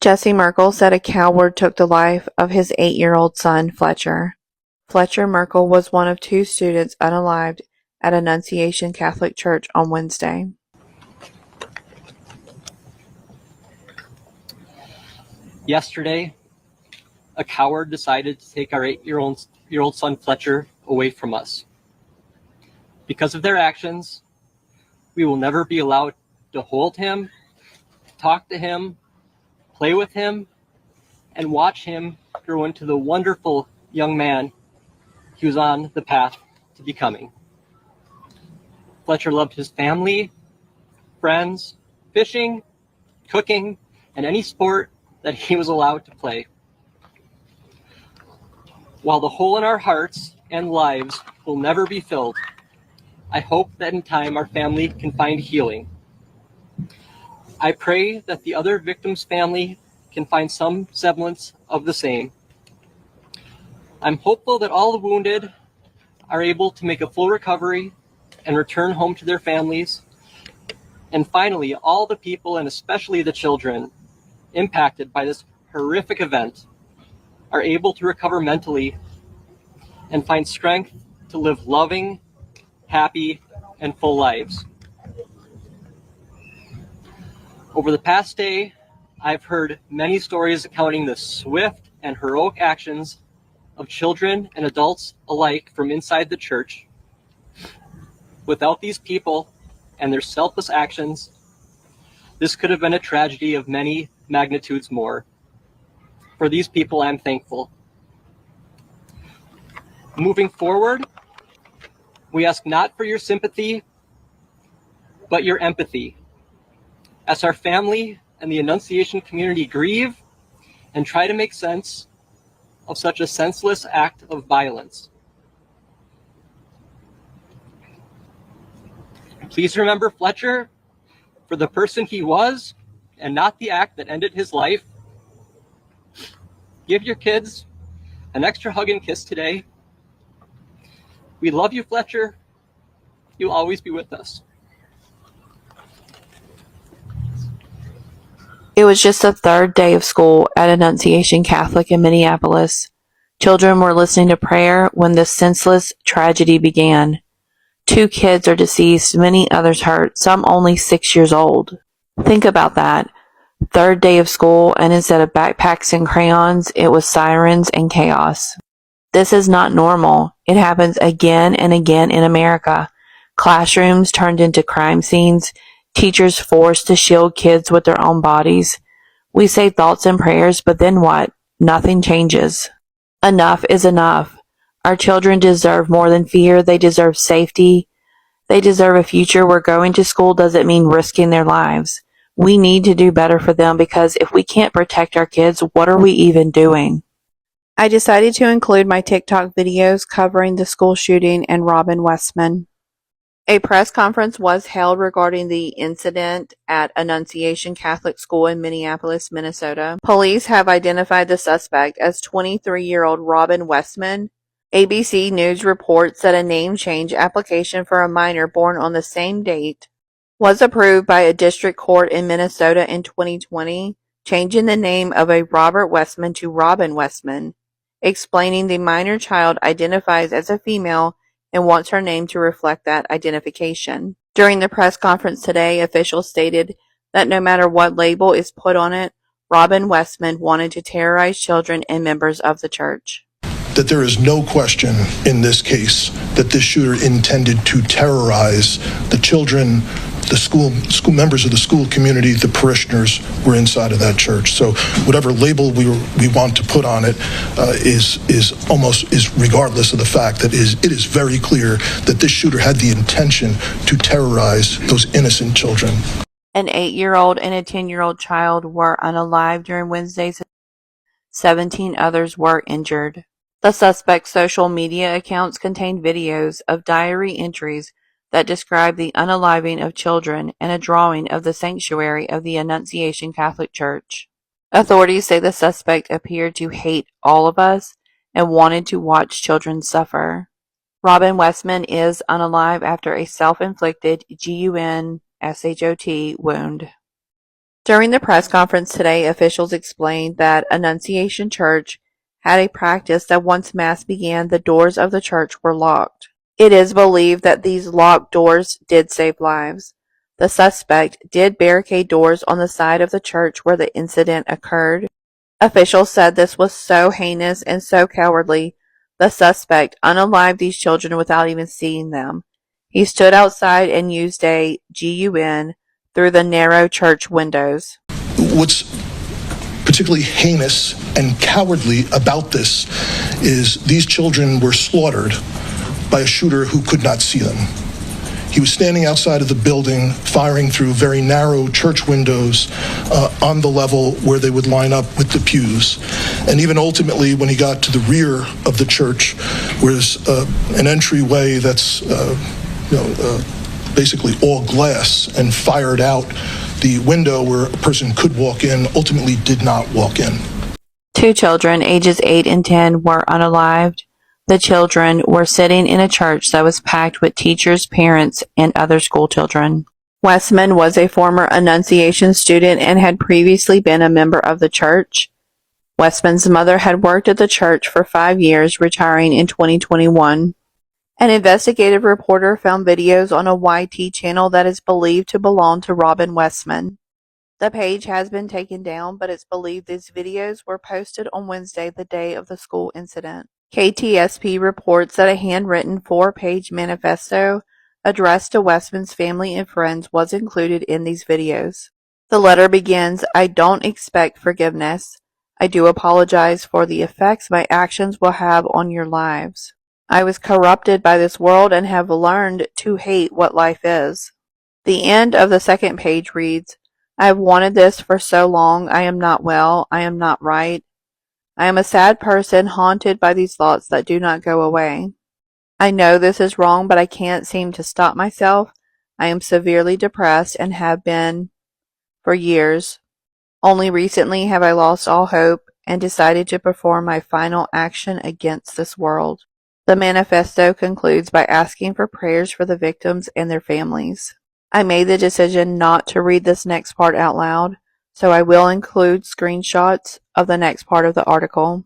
Jesse Merkel said a coward took the life of his 8-year-old son, Fletcher. Fletcher Merkel was one of 2 students unalived at Annunciation Catholic Church on Wednesday. Yesterday, a coward decided to take our 8-year-old son Fletcher away from us. Because of their actions, we will never be allowed to hold him, talk to him, play with him, and watch him grow into the wonderful young man he was on the path to becoming. Fletcher loved his family, friends, fishing, cooking, and any sport that he was allowed to play. While the hole in our hearts and lives will never be filled, I hope that in time our family can find healing. I pray that the other victim's family can find some semblance of the same. I'm hopeful that all the wounded are able to make a full recovery and return home to their families. And finally, all the people, and especially the children, impacted by this horrific event are able to recover mentally and find strength to live loving, happy, and full lives. Over the past day, I've heard many stories accounting the swift and heroic actions of children and adults alike from inside the church. Without these people and their selfless actions, this could have been a tragedy of many magnitudes more. For these people, I'm thankful. Moving forward, we ask not for your sympathy, but your empathy. As our family and the Annunciation community grieve and try to make sense of such a senseless act of violence. Please remember Fletcher for the person he was and not the act that ended his life. Give your kids an extra hug and kiss today. We love you, Fletcher. You'll always be with us. It was just the 3rd day of school at Annunciation Catholic in Minneapolis. Children were listening to prayer when this senseless tragedy began. 2 kids are deceased, many others hurt, some only 6 years old. Think about that. 3rd day of school, and instead of backpacks and crayons, it was sirens and chaos. This is not normal. It happens again and again in America. Classrooms turned into crime scenes, teachers forced to shield kids with their own bodies. We say thoughts and prayers, but then what? Nothing changes. Enough is enough. Our children deserve more than fear. They deserve safety. They deserve a future where going to school doesn't mean risking their lives. We need to do better for them, because if we can't protect our kids, what are we even doing? I decided to include my TikTok videos covering the school shooting and Robin Westman. A press conference was held regarding the incident at Annunciation Catholic School in Minneapolis, Minnesota. Police have identified the suspect as 23-year-old Robin Westman. ABC News reports that a name change application for a minor born on the same date was approved by a district court in Minnesota in 2020, changing the name of a Robert Westman to Robin Westman, explaining the minor child identifies as a female and wants her name to reflect that identification. During the press conference today, officials stated that no matter what label is put on it, Robin Westman wanted to terrorize children and members of the church. That there is no question in this case that this shooter intended to terrorize the children, the school members of the school community, the parishioners were inside of that church. So whatever label we want to put on it is regardless of the fact that it is very clear that this shooter had the intention to terrorize those innocent children. An 8-year-old and a 10-year-old child were unalive during Wednesday's. 17 others were injured. The suspect's social media accounts contained videos of diary entries that describe the unaliving of children and a drawing of the sanctuary of the Annunciation Catholic Church. Authorities say the suspect appeared to hate all of us and wanted to watch children suffer. Robin Westman is unalive after a self-inflicted gunshot wound. During the press conference today, officials explained that Annunciation Church had a practice that once Mass began, the doors of the church were locked. It is believed that these locked doors did save lives. The suspect did barricade doors on the side of the church where the incident occurred. Officials said this was so heinous and so cowardly, the suspect unalived these children without even seeing them. He stood outside and used a gun through the narrow church windows. What's particularly heinous and cowardly about this is these children were slaughtered by a shooter who could not see them. He was standing outside of the building, firing through very narrow church windows on the level where they would line up with the pews. And even ultimately, when he got to the rear of the church, where there's an entryway that's basically all glass, and fired out the window where a person could walk in, ultimately did not walk in. 2 children, ages 8 and 10, were unalived. The children were sitting in a church that was packed with teachers, parents, and other school children. Westman was a former Annunciation student and had previously been a member of the church. Westman's mother had worked at the church for 5 years, retiring in 2021. An investigative reporter found videos on a YT channel that is believed to belong to Robin Westman. The page has been taken down, but it's believed these videos were posted on Wednesday, the day of the school incident. KTSP reports that a handwritten 4-page manifesto addressed to Westman's family and friends was included in these videos. The letter begins, "I don't expect forgiveness. I do apologize for the effects my actions will have on your lives. I was corrupted by this world and have learned to hate what life is." The end of the second page reads, "I have wanted this for so long. I am not well. I am not right. I am a sad person haunted by these thoughts that do not go away. I know this is wrong, but I can't seem to stop myself. I am severely depressed and have been for years. Only recently have I lost all hope and decided to perform my final action against this world." The manifesto concludes by asking for prayers for the victims and their families. I made the decision not to read this next part out loud, so I will include screenshots of the next part of the article.